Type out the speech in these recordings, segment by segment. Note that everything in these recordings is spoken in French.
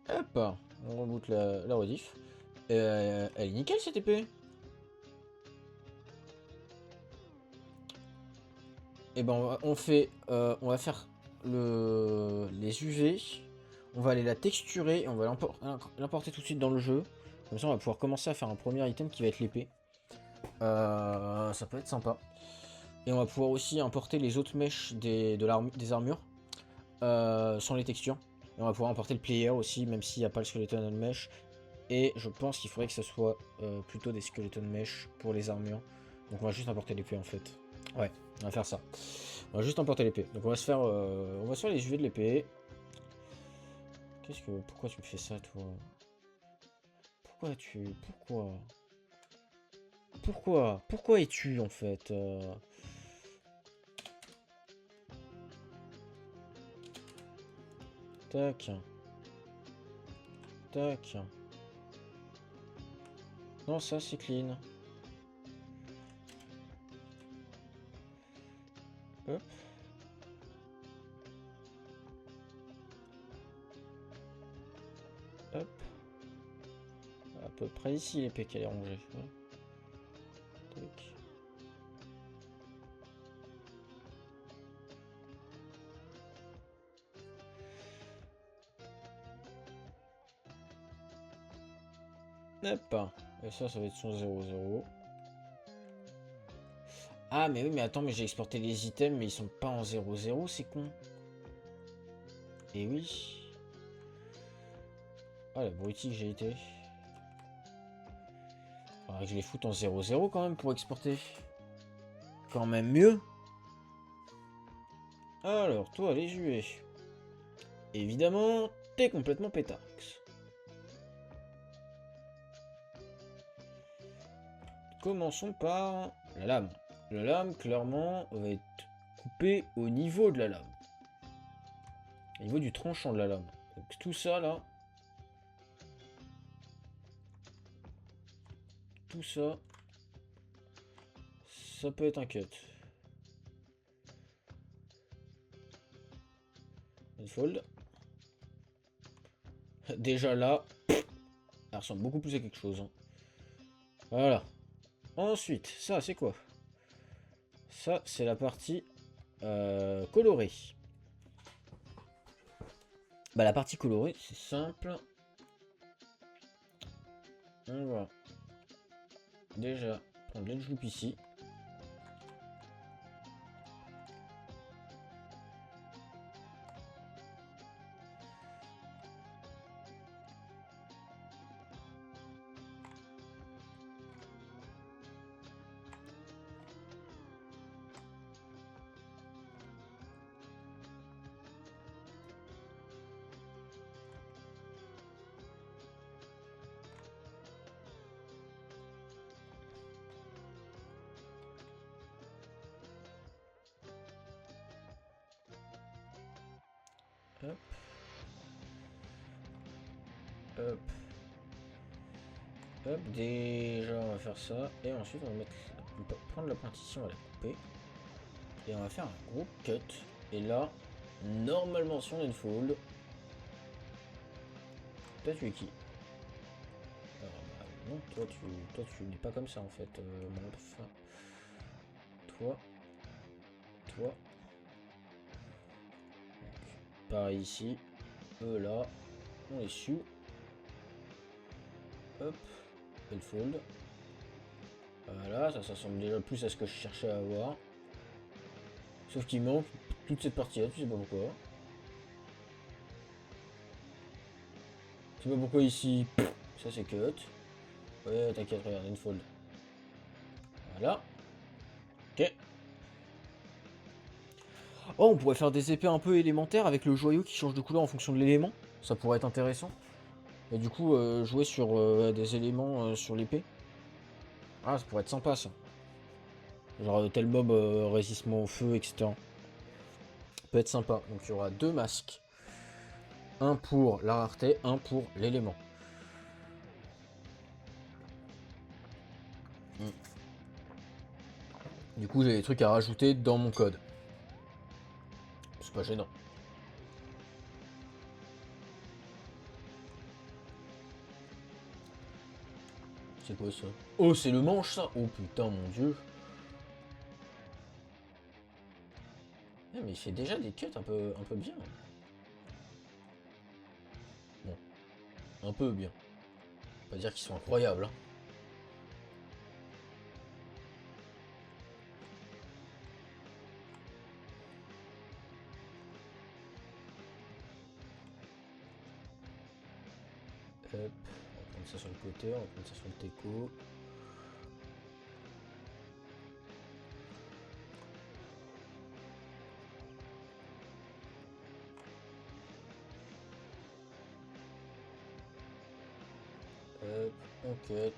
Hop, on reboot la rediff. Elle est nickel cette épée. Et ben on va faire les UV. On va aller la texturer et on va l'importer tout de suite dans le jeu. Comme ça on va pouvoir commencer à faire un premier item qui va être l'épée. Ça peut être sympa. Et on va pouvoir aussi importer les autres mèches des armures sans les textures. Et on va pouvoir importer le player aussi, même s'il n'y a pas le skeleton mesh. Et je pense qu'il faudrait que ce soit plutôt des skeleton mesh pour les armures. Donc on va juste importer l'épée en fait. Ouais, on va faire ça. On va juste emporter l'épée. Donc on va se faire les UV de l'épée. Pourquoi tu me fais ça, toi? Pourquoi es-tu, en fait Tac. Tac. Non, ça, c'est clean. Hop. Hop. À peu près ici, l'épée qu'elle est rangée. Ouais. Tac. Hop. Et ça va être son 0,0. Ah, mais oui, mais attends, mais j'ai exporté les items, mais ils sont pas en 0,0, c'est con. Et oui. Ah, la brutique que j'ai été. Faudrait que je les foute en 0,0 quand même pour exporter. Quand même mieux. Alors, toi, les UV. Évidemment, t'es complètement pétax. Commençons par la lame. La lame, clairement, va être coupée au niveau de la lame. Au niveau du tranchant de la lame. Donc tout ça, là. Tout ça. Ça peut être un cut. Unfold. Déjà là, elle ressemble beaucoup plus à quelque chose. Hein. Voilà. Ensuite, ça, c'est quoi? Ça, c'est la partie colorée. Bah, la partie colorée, c'est simple. On va déjà prendre l'edge loop ici. Hop. Hop. Hop, déjà on va faire ça. Et ensuite on va prendre la pointe ici, on va la couper. Et on va faire un gros cut. Et là, normalement si on a une fold. Toi tu es qui? Bah, non, toi tu n'es pas comme ça en fait, mon enfin. Toi. Toi. Pareil ici. Eux là. On les sue. Hop. Et le fold. Voilà, ça ressemble déjà plus à ce que je cherchais à avoir. Sauf qu'il manque toute cette partie-là, tu sais pas pourquoi. Tu sais pas pourquoi ici, ça c'est cut. Ouais, t'inquiète, regarde, une fold. Voilà. Ok. Oh, on pourrait faire des épées un peu élémentaires avec le joyau qui change de couleur en fonction de l'élément. Ça pourrait être intéressant. Et du coup, jouer sur des éléments sur l'épée. Ah, ça pourrait être sympa ça. Genre tel mob résistement au feu, etc. Ça peut être sympa. Donc il y aura deux masques. Un pour la rareté, un pour l'élément. Du coup, j'ai des trucs à rajouter dans mon code. C'est pas gênant. C'est quoi ça? Oh, c'est le manche ça? Oh putain, mon dieu. Mais il fait déjà des cuts un peu bien. Bon, un peu bien. Pas dire qu'ils sont incroyables. Hein. Hop, on va prendre ça sur le côté, on va prendre ça sur le teco. Hop, on cut.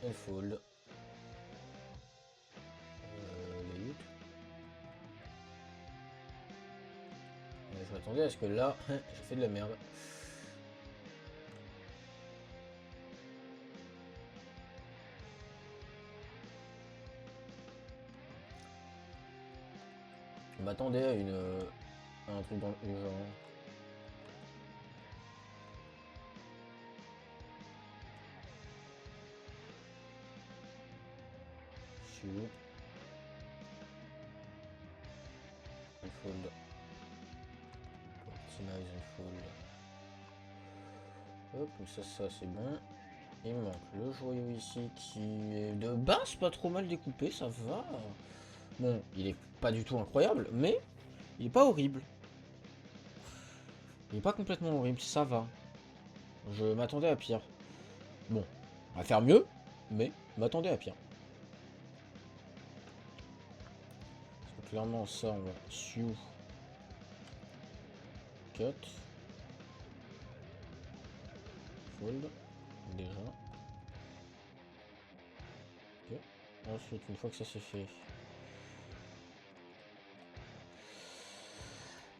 On fold. Les 8. Je m'attendais à ce que là, j'ai fait de la merde. Je m'attendais à un truc dans le genre. Shoot. On fold. Optimize and fold. Hop, ça c'est bon. Il me manque le joyau ici qui est de base pas trop mal découpé, ça va. Bon, il est pas du tout incroyable, mais il est pas horrible. Il est pas complètement horrible, ça va. Je m'attendais à pire. Bon, on va faire mieux, mais je m'attendais à pire. Parce que clairement ça on va sioux. Cut. Fold. Déjà. Ok. Ensuite, une fois que ça c'est fait.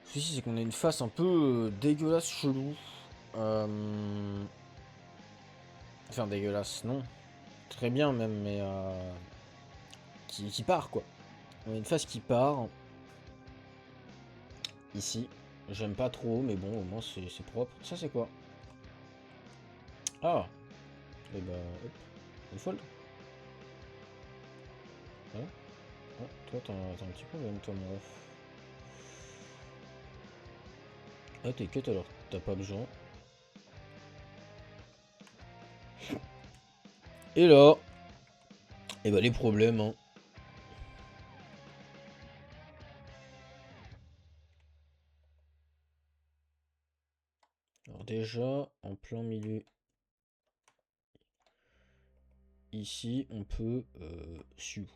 Le souci c'est qu'on a une face un peu dégueulasse, chelou. Enfin dégueulasse, non. Très bien même, mais qui part quoi. On a une face qui part. Ici. J'aime pas trop, mais bon, au moins c'est propre. Ça c'est quoi? Ah. Et bah, hop. Une fold. Ouais. Ouais. Toi t'as un petit problème toi mon ref. Ah t'es cut alors, t'as pas besoin. Et là, et bah les problèmes hein. Alors déjà, en plein milieu, ici, on peut sioux.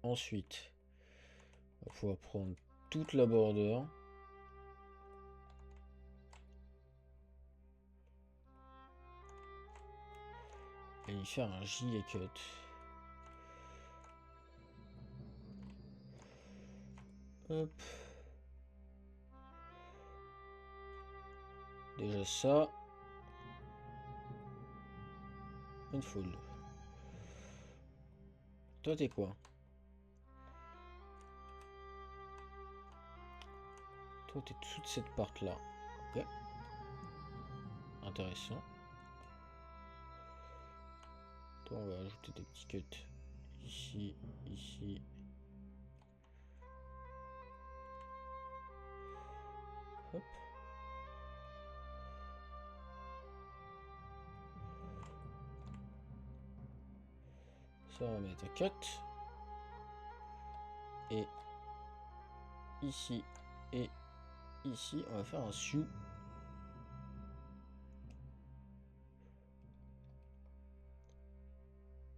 Ensuite, on va pouvoir prendre toute la border. Et y faire un gilet cut. Hop. Déjà ça. Une fold. Toi t'es quoi? Toi t'es toute cette part là. Ok. Intéressant. Toi on va ajouter des petits cuts. Ici, ici. Hop. Ça on va mettre un cut. Et ici et ici on va faire un sioux.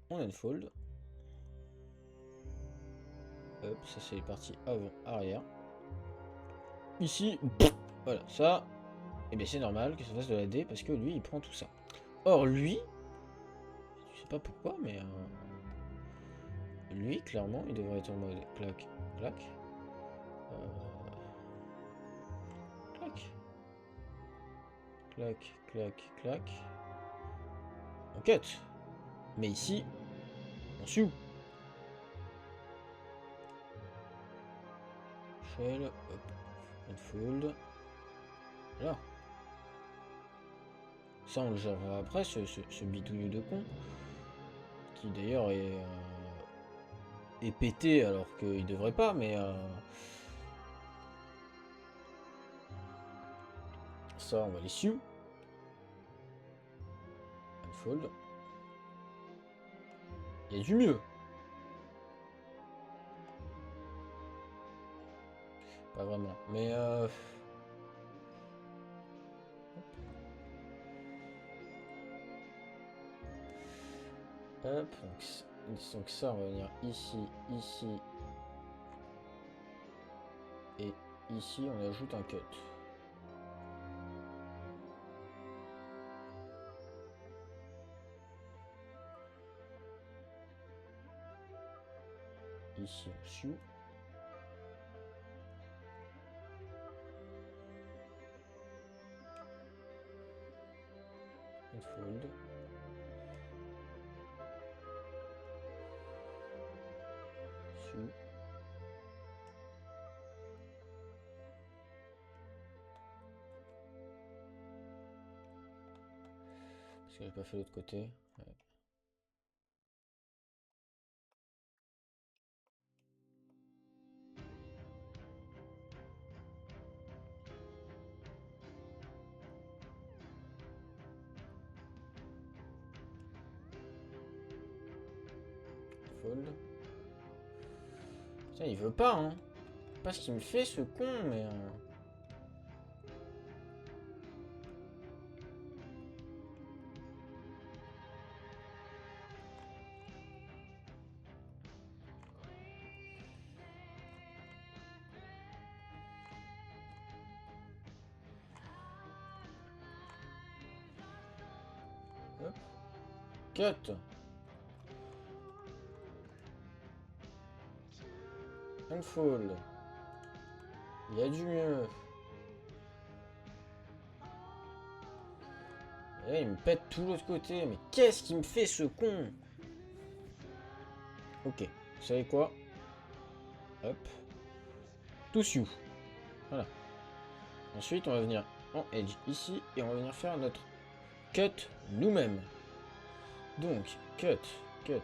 On unfold. Hop, ça c'est les parties avant, arrière. Ici, voilà, ça, et bien c'est normal que ça fasse de la D parce que lui il prend tout ça. Or lui, je sais pas pourquoi, mais lui clairement il devrait être en mode clac, clac, clac, clac, clac, clac. On cut. Mais ici, on sioux. Shell, hop, unfold. Là. Ça, on le gérera après, ce bidouilleux de con. Qui d'ailleurs est pété alors qu'il devrait pas, mais... Ça, on va les sioux. Unfold. Il y a du mieux. Pas vraiment, mais... Hop, donc ça, on va venir ici, ici. Et ici, on ajoute un cut. Ici, on sioux. Unfold. Sioux. Parce que j'ai pas fait l'autre côté. Ouais. Fold. Putain, il veut pas, hein. Pas ce qu'il me fait, ce con, mais... Hop. Cut. Unfold. Il y a du mieux. Et il me pète tout l'autre côté. Mais qu'est-ce qu'il me fait, ce con? Ok. Vous savez quoi? Hop. Tout sioux. Voilà. Ensuite, on va venir en edge ici. Et on va venir faire notre cut nous-mêmes. Donc, cut, cut.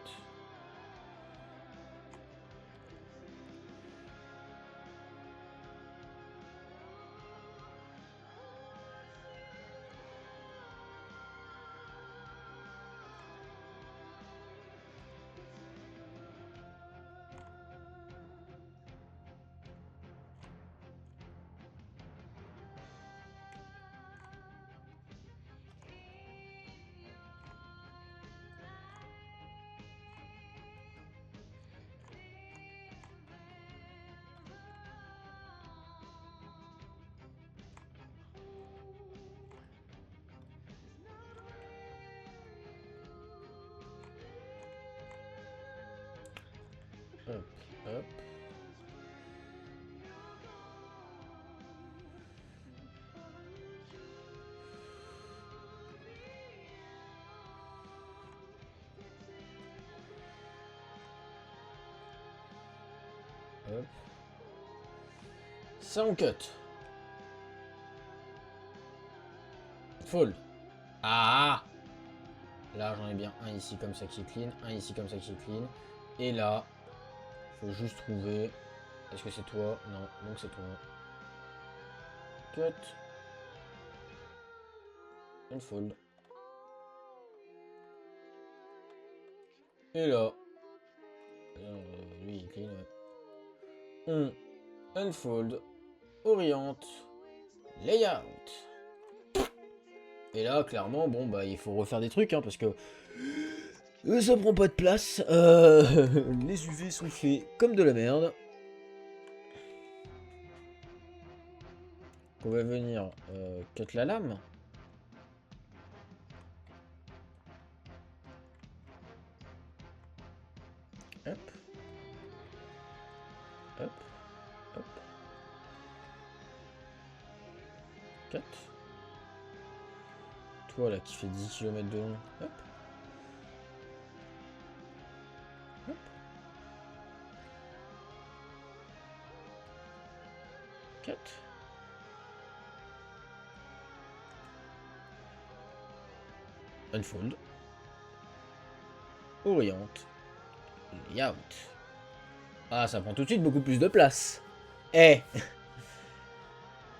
Hop, hop. Hop. Ça, on cut. Fold. Ah! Là, j'en ai bien un ici comme ça qui est clean, un ici comme ça qui est clean. Et là, faut juste trouver... Est-ce que c'est toi? Non, donc c'est toi. Cut. Unfold. Et là... lui, il est clean, ouais. On unfold. Oriente. Layout. Et là, clairement, bon, bah, il faut refaire des trucs, hein, parce que ça prend pas de place. Les UV sont faits comme de la merde. On va venir cut la lame. Hop. Hop. Hop. Cut. Toi, là, qui fait 10 km de long. Hop. Hop. Cut. Unfold. Oriente. Layout. Ah, ça prend tout de suite beaucoup plus de place. Eh.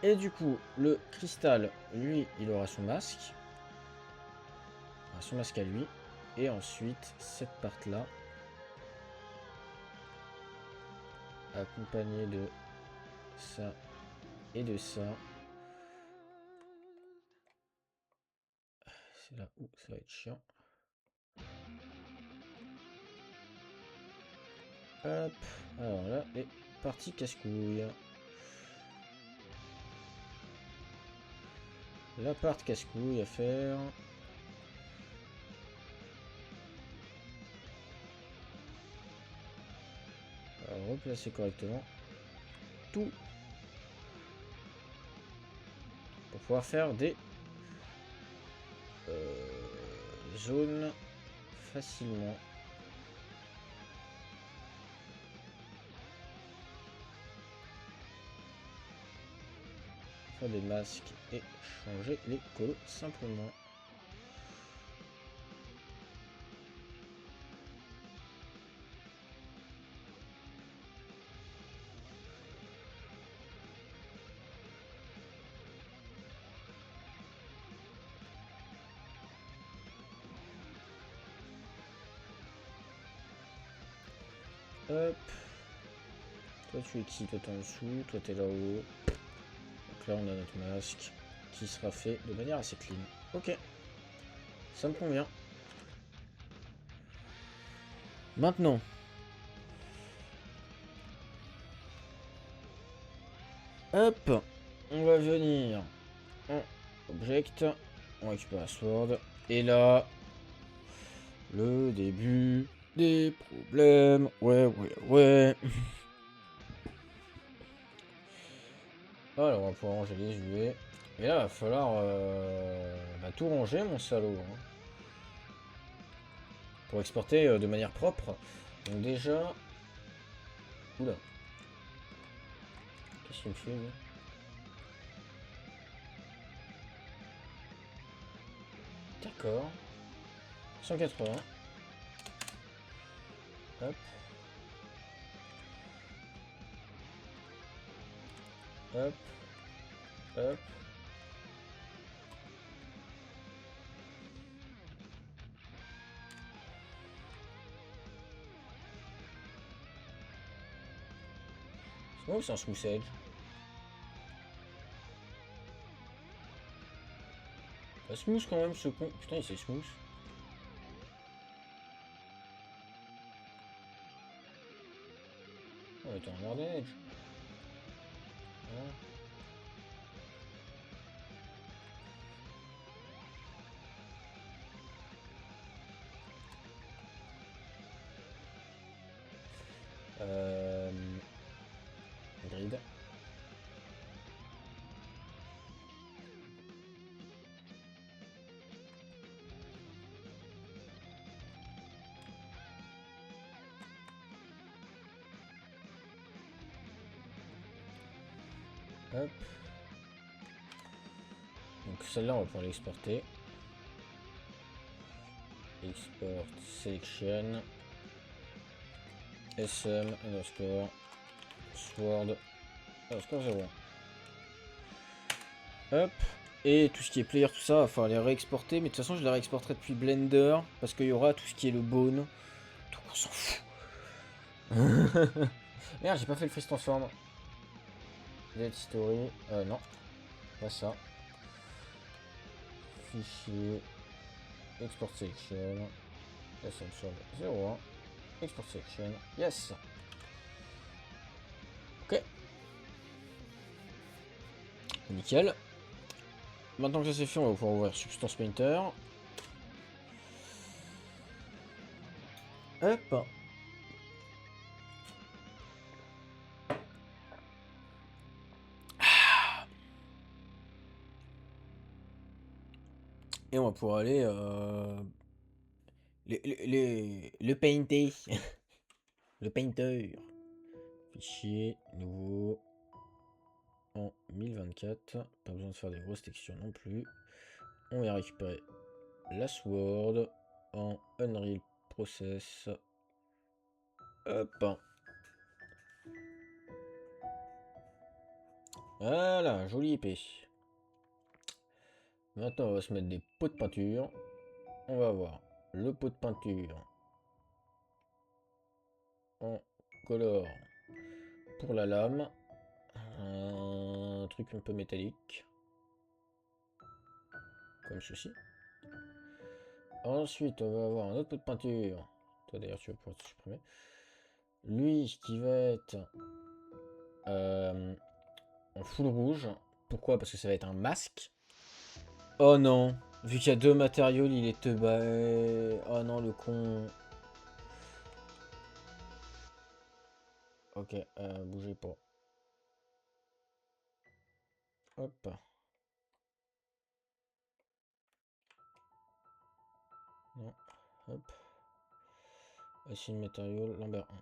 Et du coup, le cristal, lui, il aura son masque. Son masque à lui. Et ensuite, cette part-là, accompagnée de ça et de ça. C'est là où ça va être chiant. Hop. Alors là, les parties casse-couille. La part casse-couille à faire. Alors, replacer correctement tout pour pouvoir faire des zones facilement. Faire des masques et changer les colos simplement. Hop. Toi tu es qui? Toi t'es en dessous, toi t'es là-haut. Donc là on a notre masque qui sera fait de manière assez clean. Ok. Ça me convient. Maintenant. Hop. On va venir en object. On récupère la sword. Et là. Le début des problèmes. Ouais. Alors on va pouvoir ranger les UV. Et là, il va falloir tout ranger, mon salaud. Hein, pour exporter de manière propre. Donc déjà... Oula. Qu'est-ce qu'il me fait, lui? D'accord. 180. Hop. Hop. Hop. C'est moi ou c'est un smooth edge? Pas smooth quand même ce con. Putain, il c'est smooth. Oh, t'es un merde edge. Voilà. Grid. Hop. Donc celle-là, on va pouvoir l'exporter. Export selection. SM underscore sword underscore 0. Hop. Et tout ce qui est player, tout ça, il va falloir les réexporter. Mais de toute façon, je les réexporterai depuis Blender. Parce qu'il y aura tout ce qui est le bone. Donc on s'en fout. Merde, j'ai pas fait le freeze transform. Delete history. Non. Pas ça. Fichier. Export selection. Essential 01. Export selection. Yes. Ok. Nickel. Maintenant que ça c'est fait, on va pouvoir ouvrir Substance Painter. Hop. Et on va pouvoir aller le painter. Le painter. Fichier nouveau en 1024. Pas besoin de faire des grosses textures non plus. On va récupérer la Sword en Unreal Process. Hop. Voilà, jolie épée. Maintenant, on va se mettre des pots de peinture. On va voir le pot de peinture en color pour la lame. Un truc un peu métallique. Comme ceci. Ensuite, on va avoir un autre pot de peinture. Toi d'ailleurs, tu vas pouvoir te supprimer. Lui qui va être en full rouge. Pourquoi? Parce que ça va être un masque. Oh non, vu qu'il y a deux matériaux, il est teubé. Oh non, le con. Ok, bougez pas. Hop. Non, hop. Acide matériaux, Lambert 1.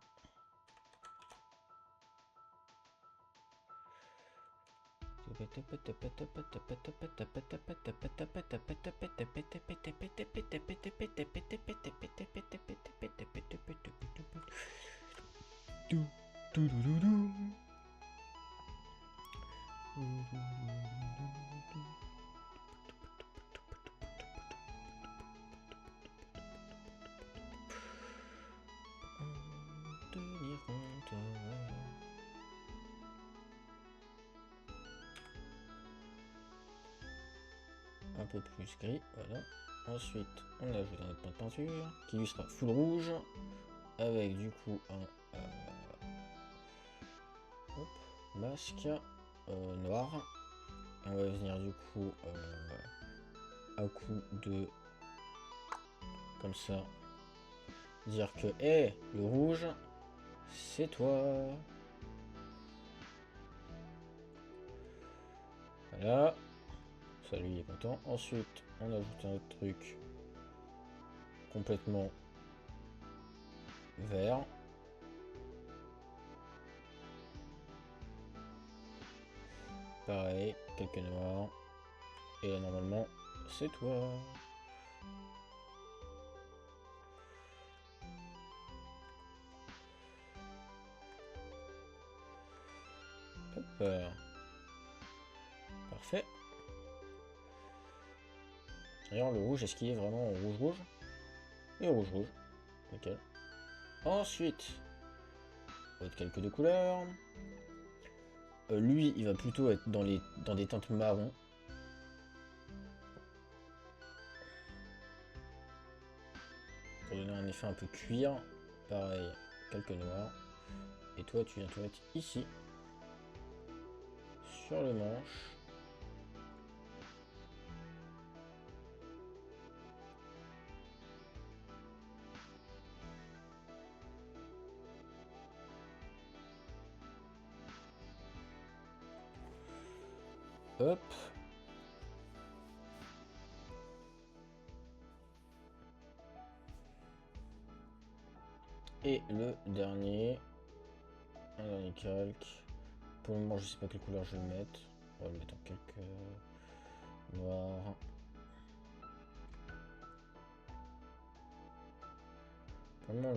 Tenir compte. Un peu plus gris, voilà. Ensuite, on ajoute un autre point de peinture qui lui sera full rouge avec du coup un hop, masque noir. Et on va venir du coup à coup de comme ça dire que hey, le rouge c'est toi. Voilà, ça lui est content. Ensuite, on ajoute un autre truc complètement vert. Pareil, quelques noirs. Et là, normalement, c'est toi. Hop. Parfait. D'ailleurs, le rouge, est-ce qu'il est vraiment rouge-rouge? Et rouge-rouge. Nickel. Ensuite, on va être quelques de couleurs. Lui, il va plutôt être dans des teintes marron. Pour donner un effet un peu cuir. Pareil, quelques noirs. Et toi, tu viens te mettre ici. Sur le manche. Hop. Et le dernier. Un dernier calque. Pour le moment, je sais pas quelle couleur je vais le mettre. On va le mettre en quelques noirs. Pour le moment,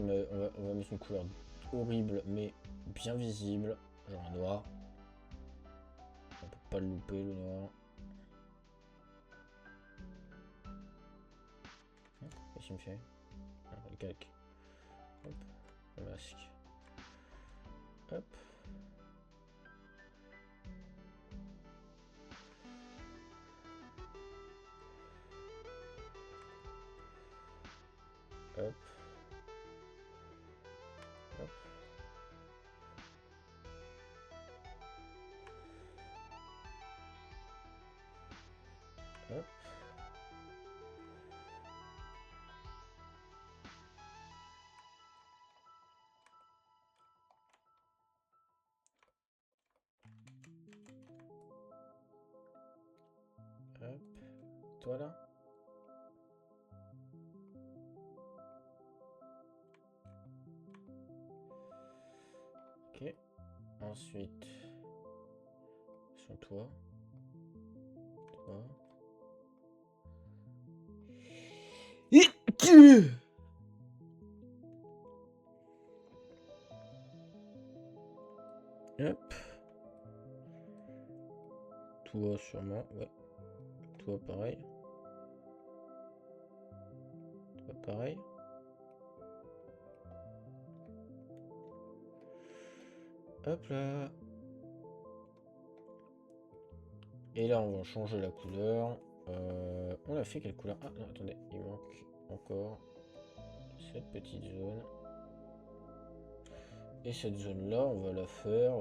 on va mettre une couleur horrible, mais bien visible. Genre un noir. On peut pas le louper, le noir. Qu'est-ce qu'il me fait? Le calque. Hop. Le masque. Hop. Hop. Hop. Hop. Hop. Toi là. Ok. Ensuite. Sur toi. Toi. Hop. Toi sûrement, ouais. Toi pareil. Toi pareil. Hop là. Et là on va changer la couleur. On a fait quelle couleur? Ah non, attendez, il manque encore cette petite zone. Et cette zone là, on va la faire...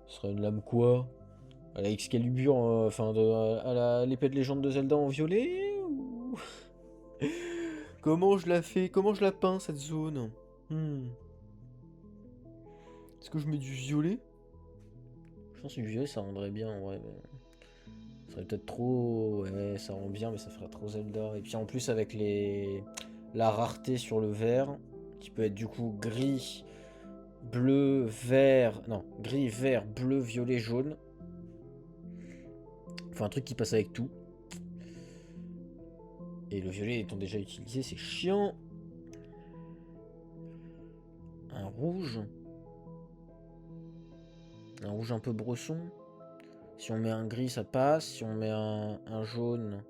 Ce sera une lame quoi? À la Excalibur, enfin à l'épée de légende de Zelda en violet ou... Comment je la fais? Comment je la peins cette zone? Est-ce que je mets du violet? Je pense que du violet ça rendrait bien en vrai. Mais... ça serait peut-être trop... Ouais, ça rend bien mais ça ferait trop Zelda. Et puis en plus avec la rareté sur le vert, qui peut être du coup gris, bleu, vert... Non, gris, vert, bleu, violet, jaune. Faut un truc qui passe avec tout. Et le violet étant déjà utilisé, c'est chiant. Un rouge. Un rouge un peu bresson. Si on met un gris, ça passe. Si on met un jaune,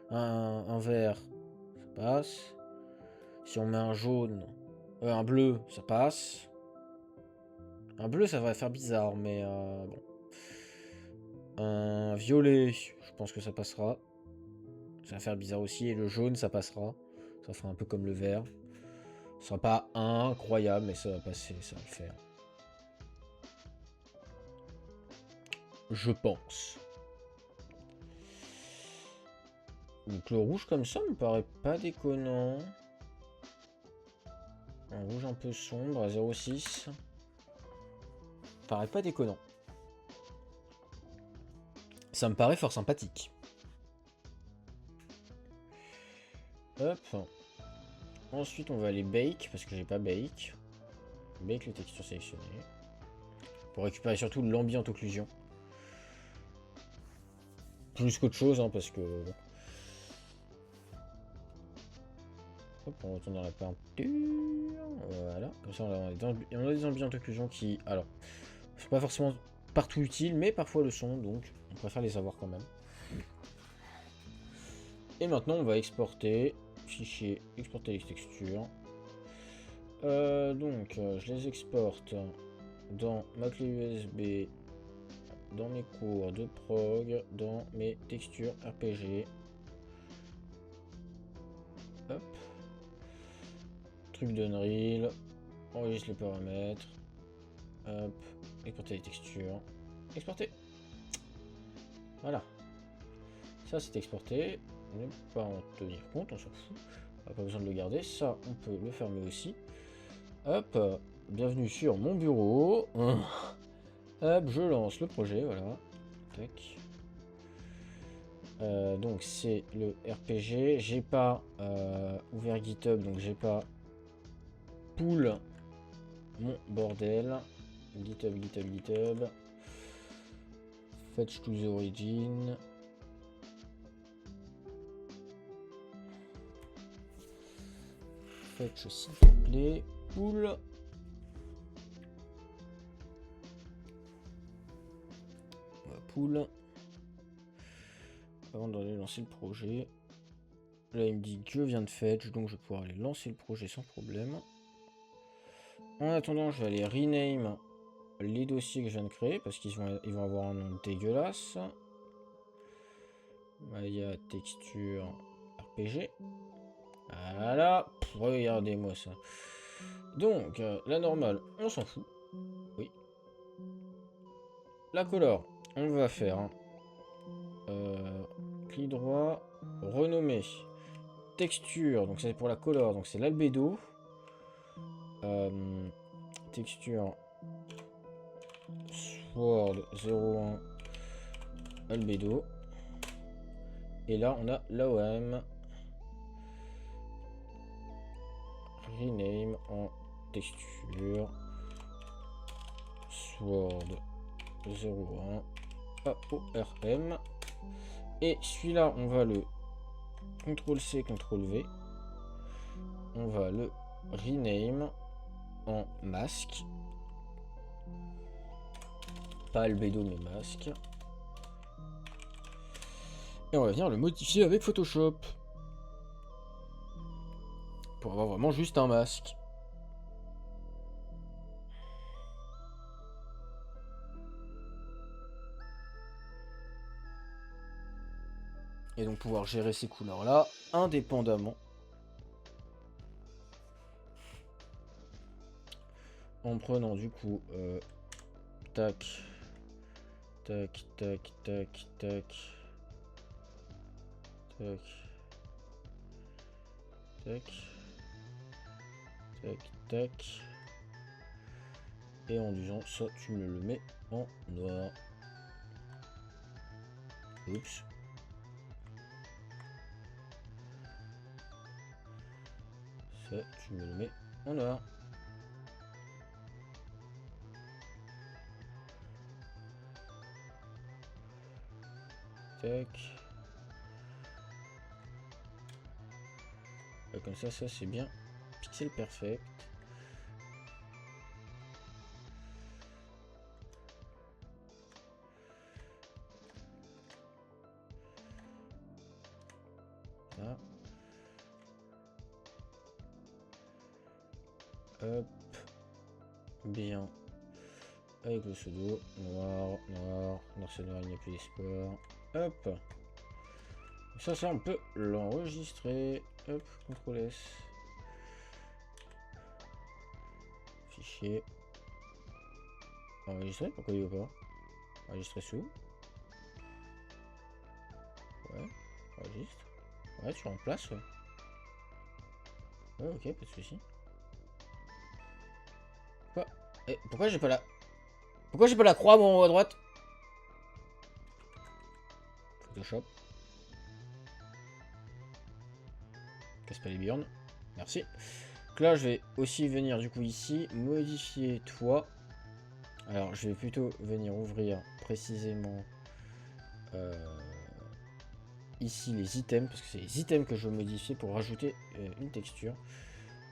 un vert, ça passe. Si on met un jaune, un bleu, ça passe. Un bleu, ça va faire bizarre, mais bon. Un violet, je pense que ça passera. Ça va faire bizarre aussi. Et le jaune, ça passera. Ça fera un peu comme le vert. Ce sera pas incroyable, mais ça va passer, ça va le faire. Je pense. Donc le rouge comme ça me paraît pas déconnant. Un rouge un peu sombre à 0,6. Paraît pas déconnant. Ça me paraît fort sympathique. Hop. Ensuite on va aller bake, parce que j'ai pas bake. Bake les textures sélectionnées. Pour récupérer surtout l'ambient occlusion. Plus qu'autre chose, hein, parce que... Hop, on retourne dans la peinture. Voilà, comme ça on a des ambiances d'occlusion qui... Alors, sont pas forcément partout utiles, mais parfois le sont, donc on préfère les avoir quand même. Et maintenant on va exporter, fichier, exporter les textures. Je les exporte dans ma clé USB, dans mes cours de prog, dans mes textures RPG. Hop. Truc d'Unreal, enregistre les paramètres. Hop, exporter les textures. Exporter. Voilà. Ça c'est exporté. On ne peut pas en tenir compte, on s'en fout. On n'a pas besoin de le garder. Ça, on peut le fermer aussi. Hop, bienvenue sur mon bureau. Hop, je lance le projet, voilà. Tac. Donc c'est le RPG. J'ai pas ouvert GitHub, donc j'ai pas pull mon bordel. GitHub, GitHub. Fetch to the origin. Fetch s'il te plaît. Pull. Pull. Avant d'aller lancer le projet. Là il me dit que je viens de fetch, donc je vais pouvoir aller lancer le projet sans problème. En attendant, je vais aller rename les dossiers que je viens de créer parce qu'ils vont avoir un nom dégueulasse. Maya texture RPG. Voilà, regardez-moi ça. Donc, la normale, on s'en fout. Oui. La color, on va faire clic droit, renommer texture, donc c'est pour la color, donc c'est l'albédo. Texture sword 01 albedo. Et là on a l'AOM rename en texture sword 01 AORM. Et celui-là on va le CTRL-C, CTRL-V. On va le rename en masque. Pas albedo, mais masque. Et on va venir le modifier avec Photoshop. Pour avoir vraiment juste un masque. Et donc pouvoir gérer ces couleurs là indépendamment. En prenant du coup tac tac tac tac tac tac tac tac tac et en disant ça tu me le mets en noir. Oups. Ça tu me le mets en noir. Tac. Et comme ça c'est bien pixel perfect. Là. Hop. Bien. Avec le pseudo. Noir, noir, noir c'est noir, il n'y a plus d'espoir. Hop. Ça on peut l'enregistrer. Hop, CTRL S. Fichier. Enregistrer, pourquoi il veut pas? Enregistrer sous. Ouais, enregistre. Ouais, tu remplaces, ouais. Ouais, ok, pas de soucis. Quoi? Et pourquoi j'ai pas la... Pourquoi j'ai pas la croix, moi, en haut à droite? Photoshop. Casse pas les burnes. Merci. Donc là, je vais aussi venir, du coup, ici, modifier toi. Alors, je vais plutôt venir ouvrir précisément... ici les items, parce que c'est les items que je veux modifier pour rajouter une texture.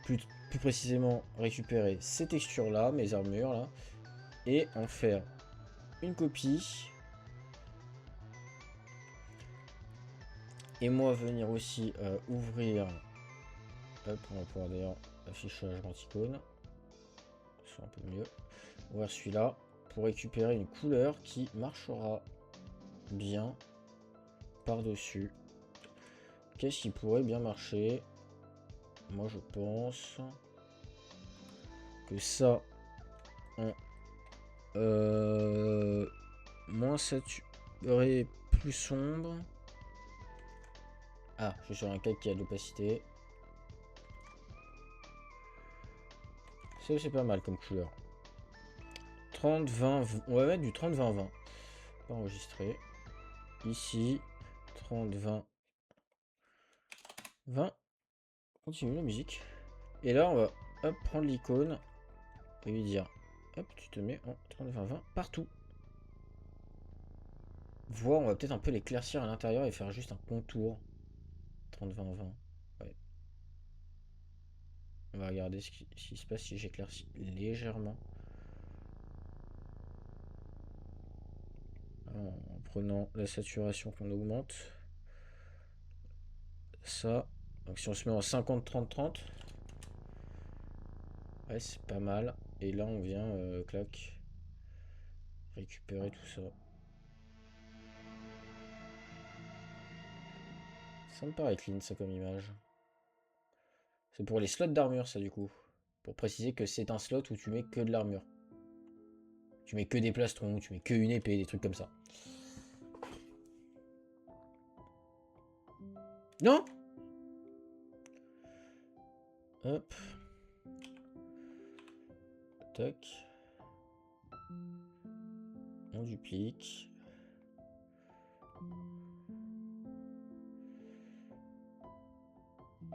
Plus précisément récupérer ces textures là, mes armures là, et en faire une copie. Et moi venir aussi ouvrir, hop, on va pouvoir d'ailleurs affichage anti-icône, c'est un peu mieux, ouvrir celui-là pour récupérer une couleur qui marchera bien par-dessus. Qu'est-ce qui pourrait bien marcher? Moi je pense que ça en moins saturé, plus sombre. Ah, je suis sur un cake qui a de l'opacité. Ça c'est pas mal comme couleur. 30, 20, on va mettre du 30, 20, 20. Pas enregistré. Ici, 30, 20, 20. Continue la musique. Et là, on va hop, prendre l'icône et lui dire hop, tu te mets en 30, 20, 20 partout. Voir, on va peut-être un peu l'éclaircir à l'intérieur et faire juste un contour. 30, 20, 20. Ouais. On va regarder ce qui se passe si j'éclaircis légèrement. En prenant la saturation qu'on augmente. Ça. Donc si on se met en 50, 30, 30. Ouais, c'est pas mal. Et là, on vient, clac, récupérer tout ça. Ça me paraît clean, ça, comme image. C'est pour les slots d'armure, ça, du coup. Pour préciser que c'est un slot où tu mets que de l'armure. Tu mets que des plastrons, tu mets que une épée, des trucs comme ça. Non! Hop. Tac. On duplique.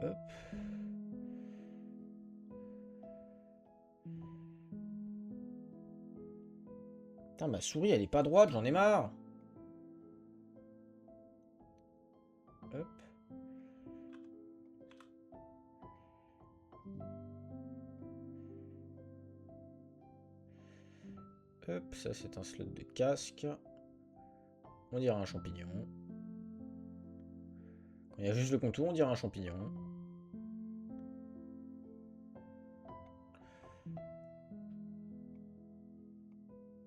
Hop. Putain, ma souris, elle est pas droite, j'en ai marre. Hop. Hop, ça c'est un slot de casque. On dirait un champignon. Quand il y a juste le contour, on dirait un champignon.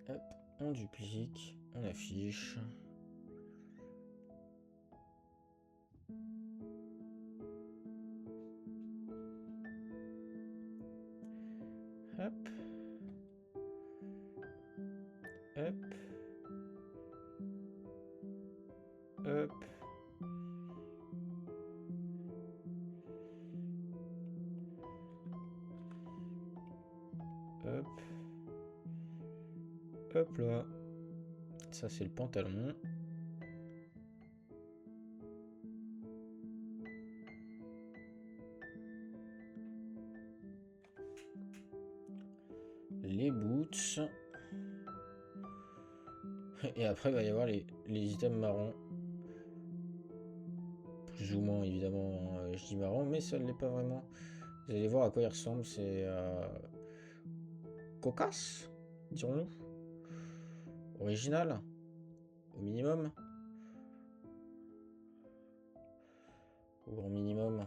Hop, on duplique, on affiche. Hop. Hop. Hop. Hop. Hop là. Ça c'est le pantalon. Les boots. Et après il va y avoir les items marrons. Plus ou moins évidemment, je dis marron, mais ça ne l'est pas vraiment. Vous allez voir à quoi il ressemble, c'est cocasse, dirons-nous. Original, au minimum. Au grand minimum.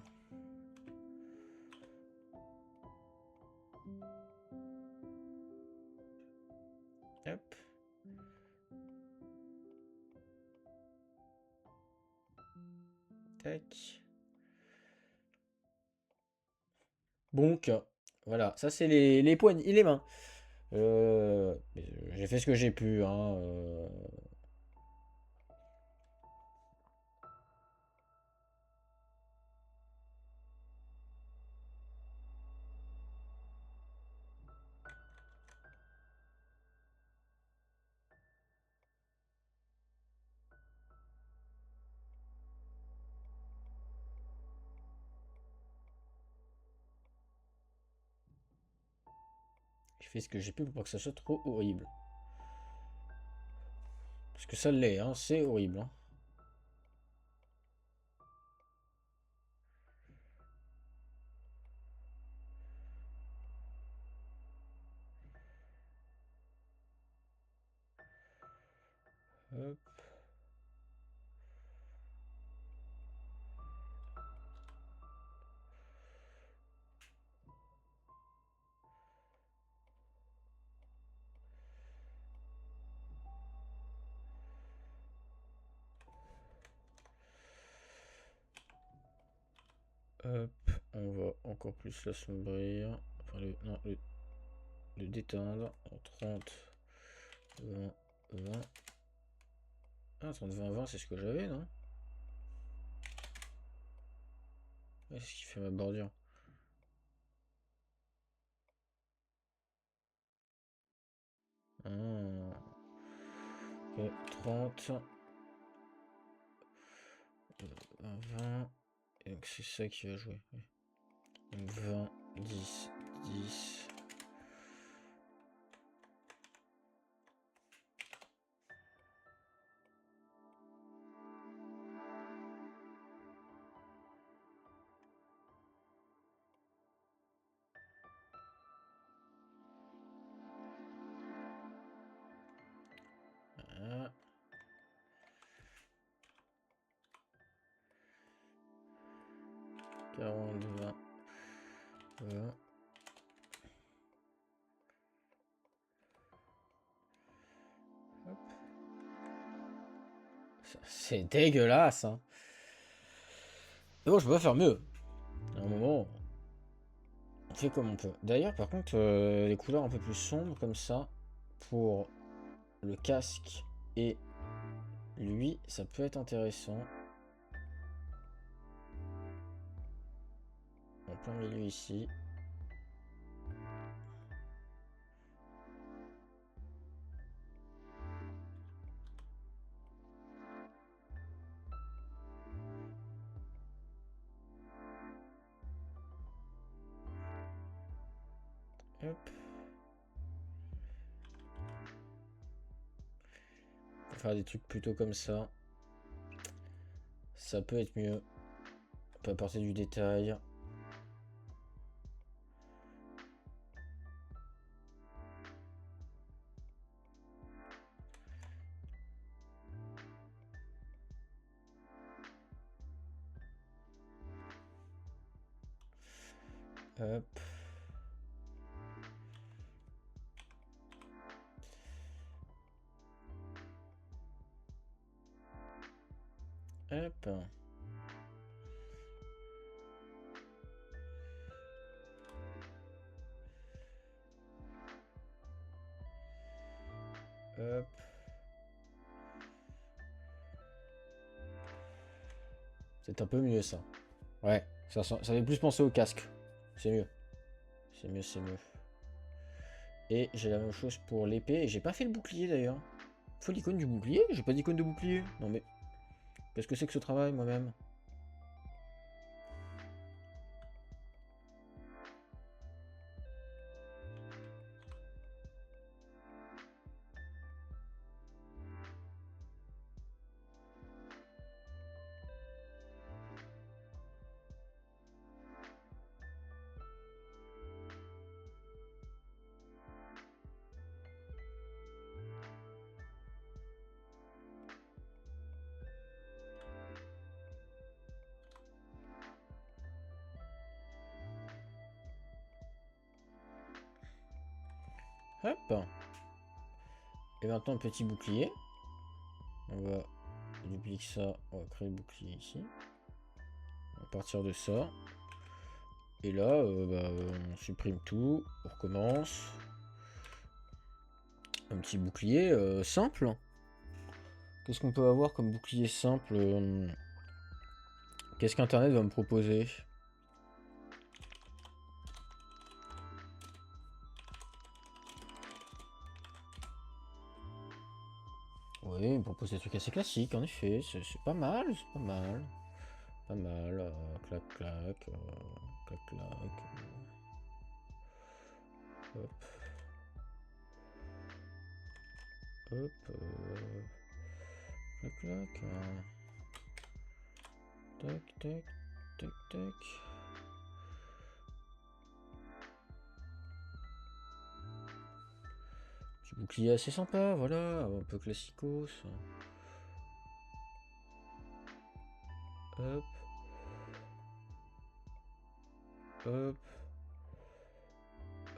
Hop. Tac. Donc, voilà, ça c'est les poignées et les mains. J'ai fait ce que j'ai pu, hein. J'ai fait ce que j'ai pu pour pas que ça soit trop horrible. Parce que ça l'est, hein, c'est horrible. Hein. Hop. Hop, on va encore plus l'assombrir. Enfin, non, le détendre. En 30, 20, 20. Ah, 30, 20, 20, c'est ce que j'avais, non? Ouais, c'est ce qui fait ma bordure. Ah. Ok, 30. 20. Et donc c'est ça qui va jouer. Donc 20, 10, 10. Voilà. 40, 20, 20. Hop. C'est dégueulasse, hein. Mais bon, je peux pas faire mieux. À un moment, on fait comme on peut. D'ailleurs, par contre, les couleurs un peu plus sombres comme ça, pour le casque et lui, ça peut être intéressant. En plein milieu ici. Hop. On va faire des trucs plutôt comme ça. Ça peut être mieux. On peut apporter du détail. Hop. Hop. Hop. C'est un peu mieux ça. Ouais, ça fait plus penser au casque. C'est mieux. C'est mieux, c'est mieux. Et j'ai la même chose pour l'épée. Et j'ai pas fait le bouclier d'ailleurs. Faut l'icône du bouclier? J'ai pas d'icône de bouclier. Non mais... Qu'est-ce que c'est que ce travail moi-même? Hop. Et maintenant, petit bouclier. On va dupliquer ça. On va créer le bouclier ici. À partir de ça. Et là, on supprime tout. On recommence. Un petit bouclier simple. Qu'est-ce qu'on peut avoir comme bouclier simple? Qu'est-ce qu'Internet va me proposer? Oui, il me propose des trucs assez classiques, en effet. C'est pas mal, c'est pas mal. Pas mal. Clac, clac. Clac, clac. Hop. Hop. Clac, clac. Tac, tac. Tac, tac. Petit bouclier assez sympa, voilà. Un peu classicos. Hop. Hop.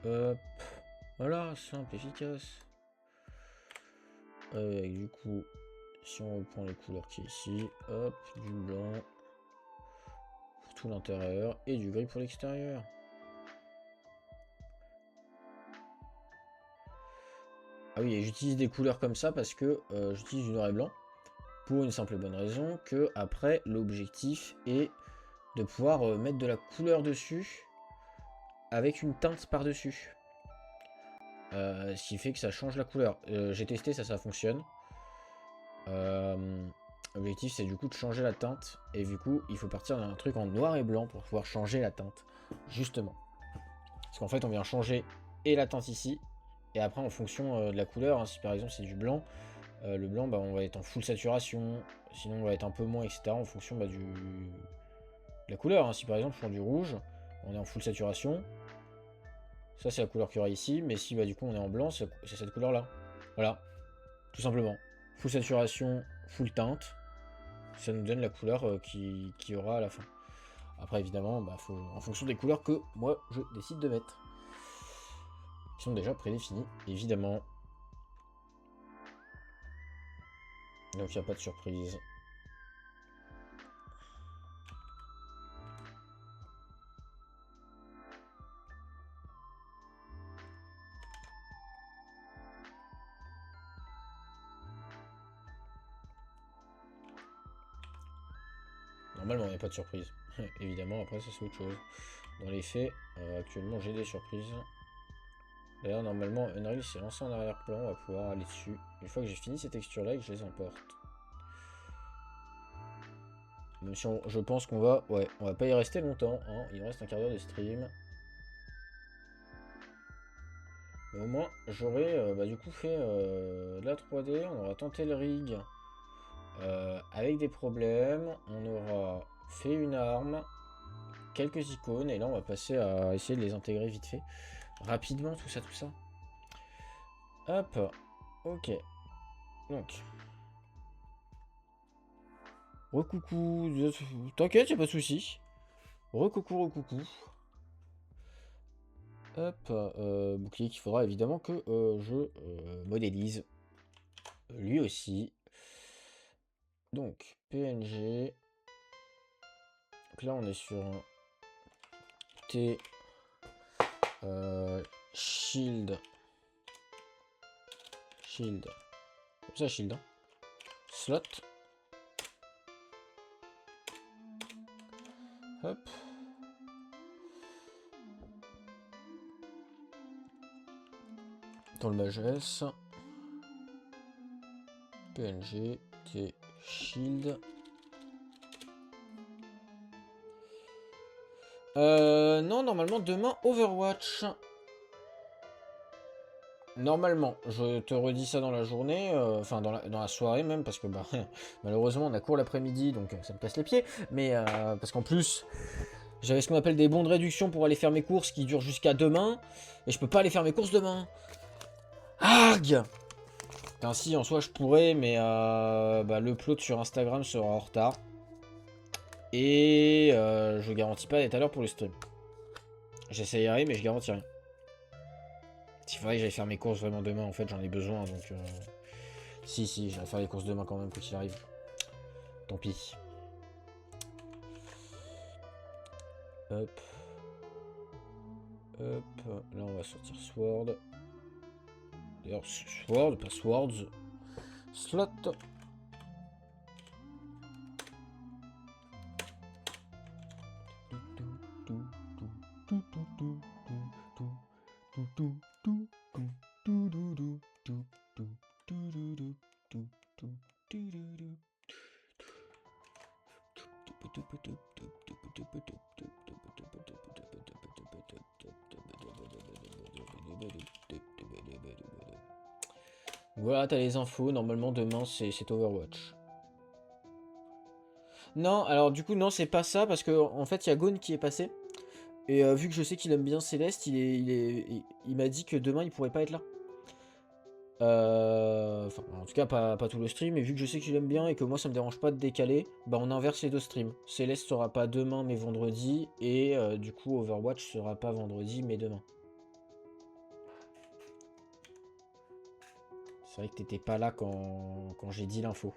Hop. Voilà, simple, efficace. Avec du coup, si on reprend les couleurs qui est ici, hop, du blanc pour tout l'intérieur et du gris pour l'extérieur. Ah oui, et j'utilise des couleurs comme ça parce que j'utilise du noir et blanc pour une simple et bonne raison que après l'objectif est de pouvoir mettre de la couleur dessus avec une teinte par-dessus. Ce qui fait que ça change la couleur. J'ai testé, ça fonctionne. L'objectif c'est du coup de changer la teinte et du coup il faut partir d'un truc en noir et blanc pour pouvoir changer la teinte, justement. Parce qu'en fait on vient changer et la teinte ici et après en fonction de la couleur, hein, si par exemple c'est du blanc, le blanc on va être en full saturation, sinon on va être un peu moins, etc. en fonction de la couleur, hein. Si par exemple je prends du rouge, on est en full saturation, ça c'est la couleur qu'il y aura ici, mais si du coup on est en blanc, c'est cette couleur là. Voilà, tout simplement. Full saturation, full teinte, ça nous donne la couleur qui y aura à la fin. Après évidemment, faut, en fonction des couleurs que moi je décide de mettre. Qui sont déjà prédéfinies, évidemment. Donc il n'y a pas de surprise. Normalement il n'y a pas de surprise. Évidemment après ça c'est autre chose. Dans les faits, actuellement j'ai des surprises. D'ailleurs normalement Unreal s'est lancé en arrière-plan, on va pouvoir aller dessus. Une fois que j'ai fini ces textures là et que je les importe. Même si je pense qu'on va... Ouais, on va pas y rester longtemps, hein. Il nous reste un quart d'heure de stream. Mais au moins, j'aurais du coup fait de la 3D, on aura tenté le rig avec des problèmes, on aura fait une arme, quelques icônes, et là on va passer à essayer de les intégrer vite fait. Rapidement, tout ça, tout ça. Hop, ok. Donc. Recoucou, t'inquiète, y'a pas de soucis. Recoucou, recoucou. Hop, bouclier qu'il faudra évidemment que je modélise. Lui aussi. Donc, PNG. Donc là, on est sur un T. Shield. Shield. Comme ça, shield. Hein. Slot. Hop. Dans le majus. PNG. T. Shield. Non, normalement, demain, Overwatch. Normalement, je te redis ça dans la journée, enfin dans la soirée même, parce que bah, malheureusement on a cours l'après-midi, donc ça me casse les pieds, mais parce qu'en plus, j'avais ce qu'on appelle des bons de réduction pour aller faire mes courses qui durent jusqu'à demain, et je peux pas aller faire mes courses demain. Arg! Ainsi, en soi je pourrais, mais bah, le upload sur Instagram sera en retard, et je garantis pas d'être à l'heure pour le stream. J'essayerai, mais je garantis rien. Il faudrait que j'aille faire mes courses vraiment demain, en fait, j'en ai besoin, donc... Si, j'irai faire les courses demain quand même, quoi qu'il arrive. Tant pis. Hop. Hop. Là, on va sortir Sword. D'ailleurs, Sword, pas Swords. Slot. Voilà, t'as les infos. Normalement, demain, c'est Overwatch. Non, alors du coup, non, c'est pas ça, parce que en fait, il y a Gone qui est passé. Et vu que je sais qu'il aime bien Céleste, il m'a dit que demain, il pourrait pas être là. Enfin, en tout cas, pas tout le stream. Et vu que je sais qu'il aime bien et que moi, ça me dérange pas de décaler, bah on inverse les deux streams. Céleste sera pas demain, mais vendredi. Et du coup, Overwatch sera pas vendredi, mais demain. C'est vrai que t'étais pas là quand j'ai dit l'info.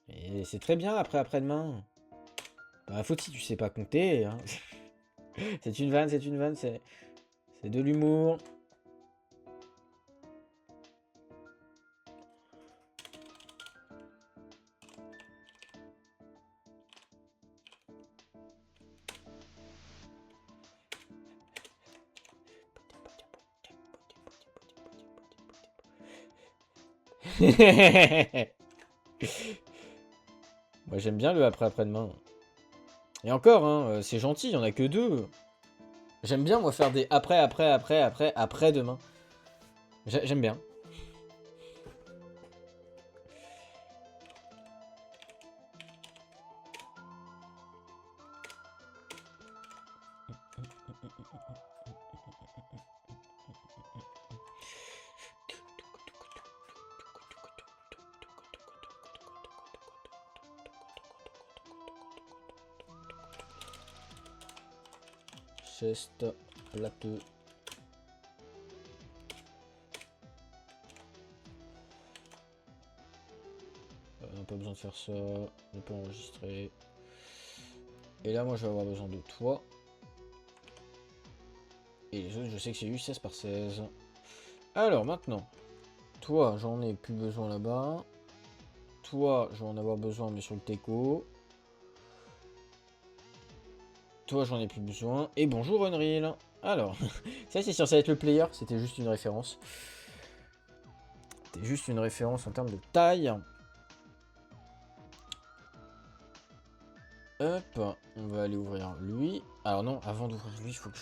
Et c'est très bien après-demain. Bah, faute si tu sais pas compter. Hein. C'est une vanne, c'est de l'humour. Moi j'aime bien le après-demain. Et encore, hein, c'est gentil, il y en a que deux. J'aime bien moi faire des après demain. J'aime bien. Chest, plateau. On n'a pas besoin de faire ça. On peut enregistrer. Et là, moi, je vais avoir besoin de toi. Et les autres, je sais que j'ai eu 16 par 16. Alors, maintenant. Toi, j'en ai plus besoin là-bas. Toi, je vais en avoir besoin, mais sur le Teco. Toi, j'en ai plus besoin. Et bonjour Unreal. Alors, ça c'est censé être le player, c'était juste une référence. C'était juste une référence en termes de taille. Hop, on va aller ouvrir lui. Alors non, avant d'ouvrir lui, il faut que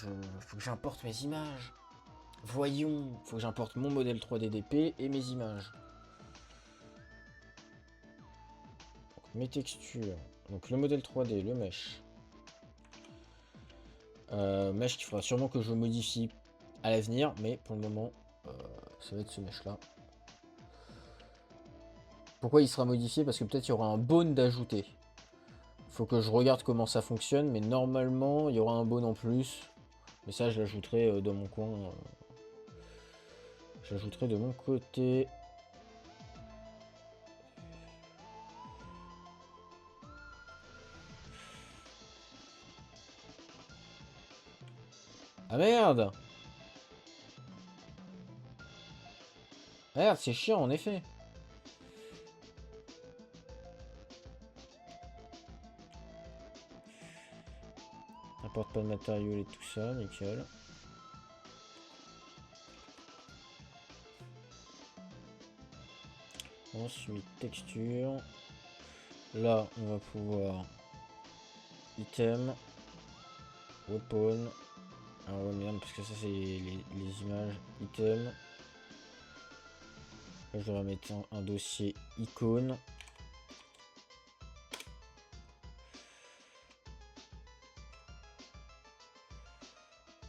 j'importe mes images. Voyons, il faut que j'importe mon modèle 3D d'épée et mes images. Donc, mes textures. Donc le modèle 3D, le mesh. Mesh qu'il faudra sûrement que je modifie à l'avenir, mais pour le moment, ça va être ce mesh là. Pourquoi il sera modifié? Parce que peut-être il y aura un bone d'ajouter. Faut que je regarde comment ça fonctionne, mais normalement il y aura un bone en plus. Mais ça je l'ajouterai dans mon coin. J'ajouterai de mon côté. Ah merde! Merde, c'est chiant en effet. Apporte pas de matériaux et tout ça, nickel. Ensuite, texture. Là, on va pouvoir item, weapon. Ah ouais, merde, parce que ça, c'est les images item. Là, je devrais mettre un dossier icône.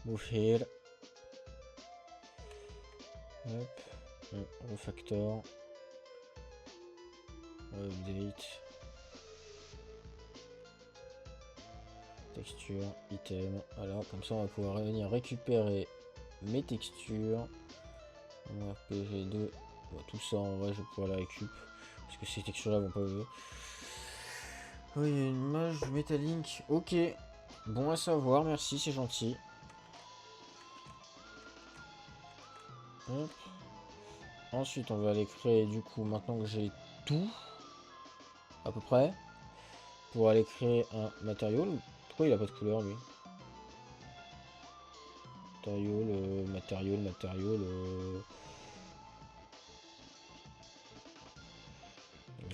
Move here. Hop. Refactor. Update. Texture, item. Voilà, comme ça on va pouvoir venir récupérer mes textures. RPG2. Bon, tout ça en vrai je vais pouvoir la récup. Parce que ces textures là vont pas jouer. Oh, il y a une image Metalink. Ok. Bon à savoir, merci, c'est gentil. Hop. Ensuite on va aller créer du coup, maintenant que j'ai tout, à peu près, pour aller créer un matériau. Pourquoi il a pas de couleur lui? Matériau.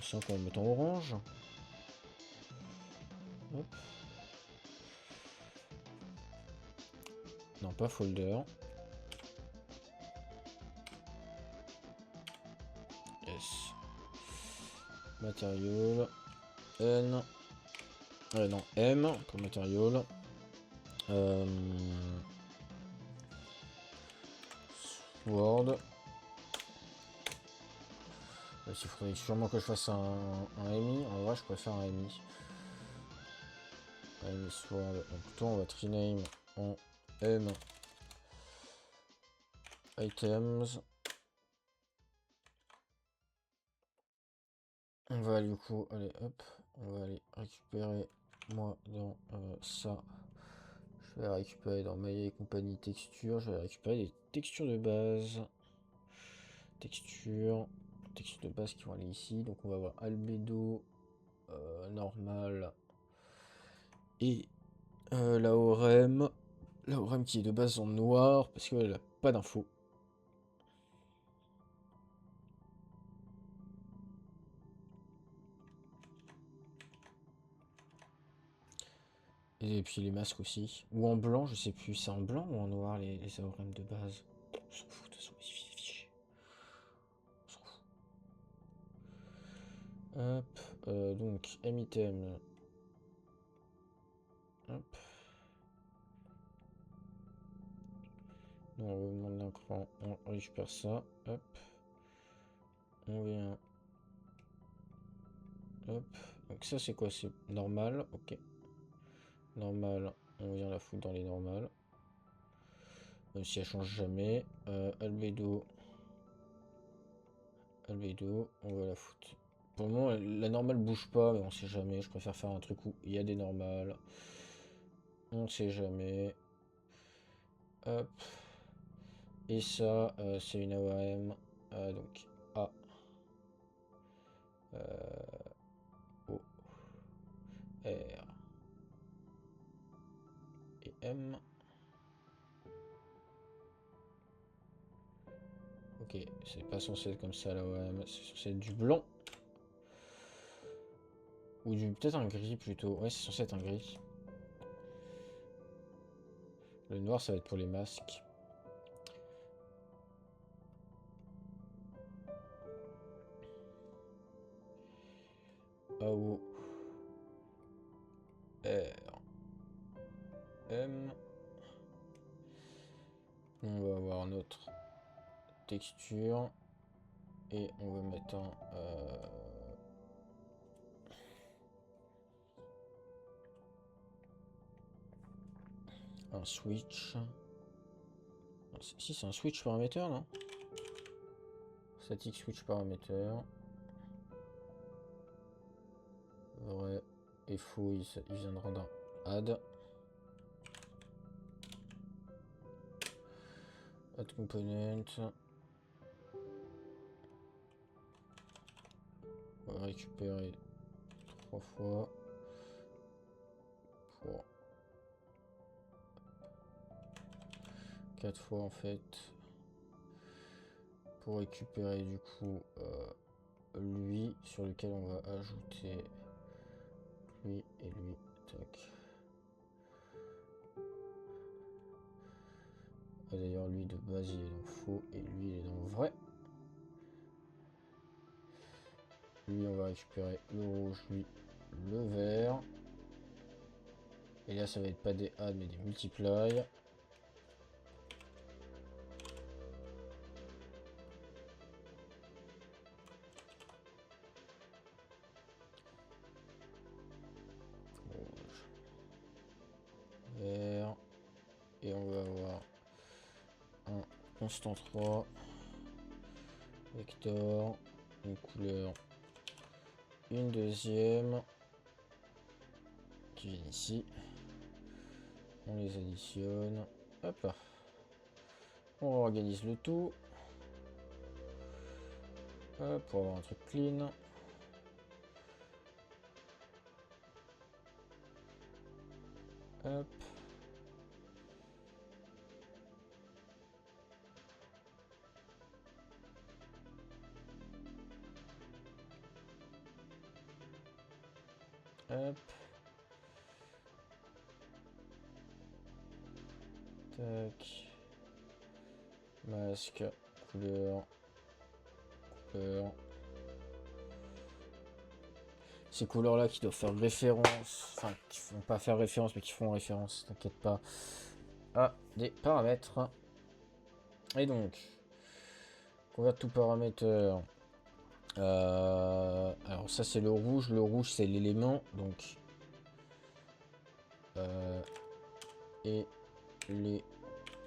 Ça, on va le mettre en orange. Hop. Non, pas folder. Yes. Matériau. N. Non, M pour matériau. Sword. Il faudrait sûrement que je fasse un MI. En vrai, je préfère un MI. MI Sword. Donc, plutôt, on va rename en M. Items. On va du coup, allez hop, on va aller récupérer moi dans ça. Je vais récupérer dans Maya et compagnie texture. Je vais récupérer des textures de base. Texture de base qui vont aller ici. Donc on va avoir albédo, normal et la ORM. La ORM qui est de base en noir parce qu'elle n'a pas d'infos. Et puis les masques aussi. Ou en blanc, je sais plus. C'est en blanc ou en noir les AORM de base? On s'en fout, de toute façon, il suffit d'afficher. On s'en fout. Hop, donc M-item. Hop. Donc on remonte d'un cran, on récupère ça. Hop. On vient. Hop. Donc ça c'est quoi? C'est normal. Ok. Normal. On vient la foutre dans les normales. Même si elle change jamais. Albédo. Albédo. On va la foutre. Pour le moment, la normale bouge pas, mais on sait jamais. Je préfère faire un truc où il y a des normales. On sait jamais. Hop. Et ça, c'est une AOM. Donc A. O. R. Et M. Ok, c'est pas censé être comme ça là, ouais, c'est censé être du blanc. Ou du peut-être un gris plutôt. Ouais, c'est censé être un gris. Le noir, ça va être pour les masques. AO. R. M. On va avoir notre texture. Et on va mettre un un switch. Si, c'est un switch paramètre, non? Static switch paramètre. Vrai et faux, il vient de rendre un add. Add component. On va récupérer 3 fois. Pour 4 fois en fait. Pour récupérer du coup lui sur lequel on va ajouter lui et lui. Tac. D'ailleurs lui de base il est dans faux et lui il est dans vrai. Lui on va récupérer le rouge, lui le vert. Et là ça va être pas des add mais des multiply. Rouge. Vert. Et on va avoir un constant 3. Vector. Une couleur. Une deuxième. Qui vient ici. On les additionne. Hop là. On organise le tout. Hop, pour avoir un truc clean. Hop. Hop. Tac. Masque. Couleur. Couleur. Ces couleurs là qui doivent faire référence. Enfin, qui font pas faire référence, mais qui font référence, t'inquiète pas. À des paramètres. Et donc. Convert tout paramètre. Alors ça c'est le rouge. Le rouge c'est l'élément. Donc.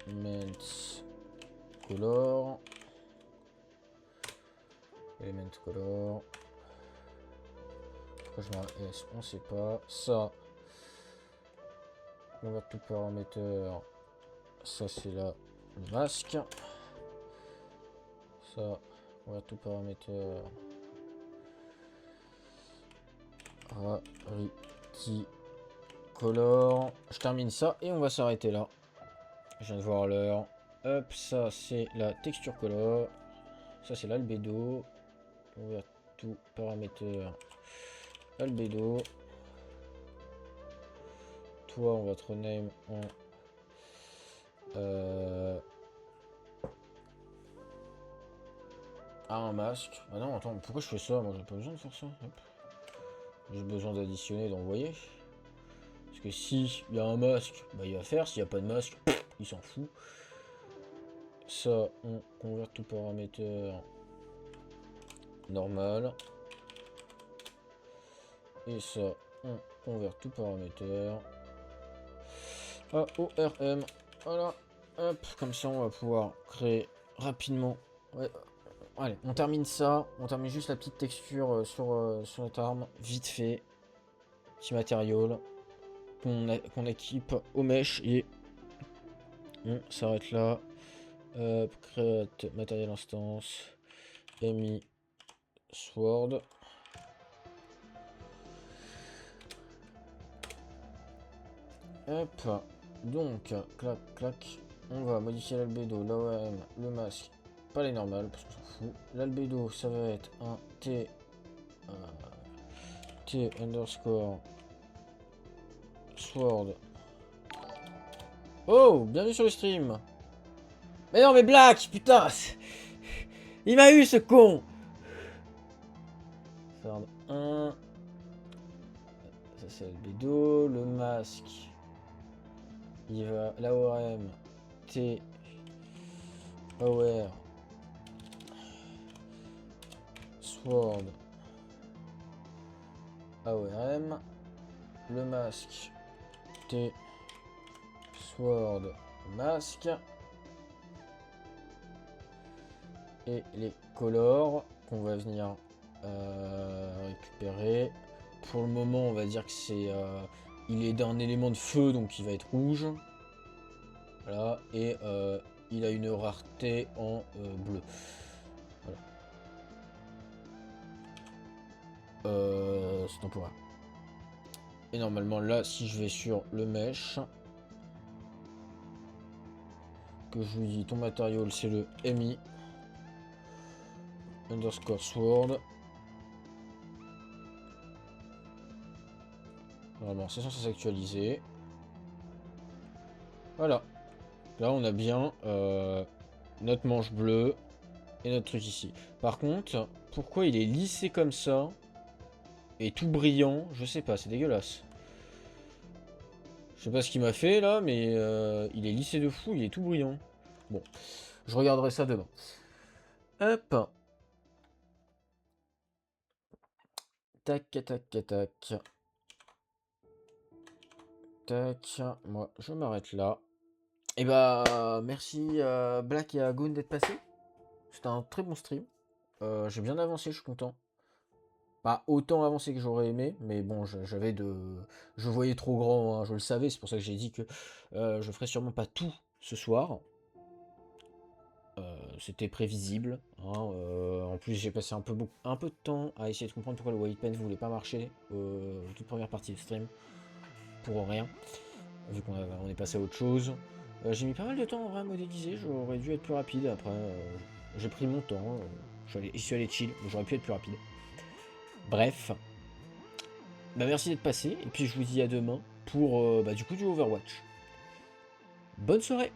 Element color. Element color. Pourquoi je mets un S? On sait pas. Ça. Convert tout paramètre. Ça c'est là le masque. Ça. Convert tout paramètre. Rarity color. Je termine ça et on va s'arrêter là. Je viens de voir l'heure. Hop, ça c'est la texture color. Ça c'est l'albédo. On va tout paraméteur albédo. Toi on va te rename en un masque. Ah non attends, pourquoi je fais ça? Moi j'ai pas besoin de faire ça. J'ai besoin d'additionner, d'envoyer. Parce que si il y a un masque, bah il va faire. S'il n'y a pas de masque, il s'en fout. Ça, on convert tout paramètre normal. Et ça, on convert tout paramètre à ORM. Voilà. Hop, comme ça, on va pouvoir créer rapidement. Ouais. Allez, on termine ça. On termine juste la petite texture sur notre arme. Vite fait. Petit matériel qu'on équipe au mèche. Et on s'arrête là. Create matériel instance. Mi sword. Hop. Donc, clac, clac. On va modifier l'albédo, l'AOM, le masque. Pas les normales, parce qu'on s'en fout. L'albédo, ça va être un T underscore sword. Oh, bienvenue sur le stream. Mais non, mais Black, putain. Il m'a eu ce con. Sword 1. Ça c'est l'albédo, le masque. Il va l'AORM T Power Sword AORM, le masque T Sword, masque. Et les colors qu'on va venir récupérer. Pour le moment, on va dire que c'est... il est d'un élément de feu, donc il va être rouge. Voilà, et il a une rareté en bleu. Voilà. C'est temporaire. Et normalement, là, si je vais sur le mesh, que je lui dis ton matériau, c'est le MI underscore sword. Normalement, c'est censé s'actualiser. Voilà. Là, on a bien notre manche bleue et notre truc ici. Par contre, pourquoi il est lissé comme ça et tout brillant? Je sais pas, c'est dégueulasse. Je sais pas ce qu'il m'a fait là, mais il est lissé de fou, il est tout brillant. Bon, je regarderai ça demain. Hop. Tac, tac, tac. Tac, moi je m'arrête là. Et bah merci Black et Agoon d'être passés. C'était un très bon stream. J'ai bien avancé, je suis content. Pas autant avancé que j'aurais aimé, mais bon, j'avais de... Je voyais trop grand, hein, je le savais, c'est pour ça que j'ai dit que je ferais sûrement pas tout ce soir. C'était prévisible. Hein, en plus, j'ai passé un peu de temps à essayer de comprendre pourquoi le white pen voulait pas marcher toute première partie du stream. Pour rien, vu qu'on est passé à autre chose. J'ai mis pas mal de temps en vrai à modéliser, j'aurais dû être plus rapide. Après, j'ai pris mon temps, je suis allé chill, mais j'aurais pu être plus rapide. Bref. Bah merci d'être passé, et puis je vous dis à demain pour du coup du Overwatch. Bonne soirée!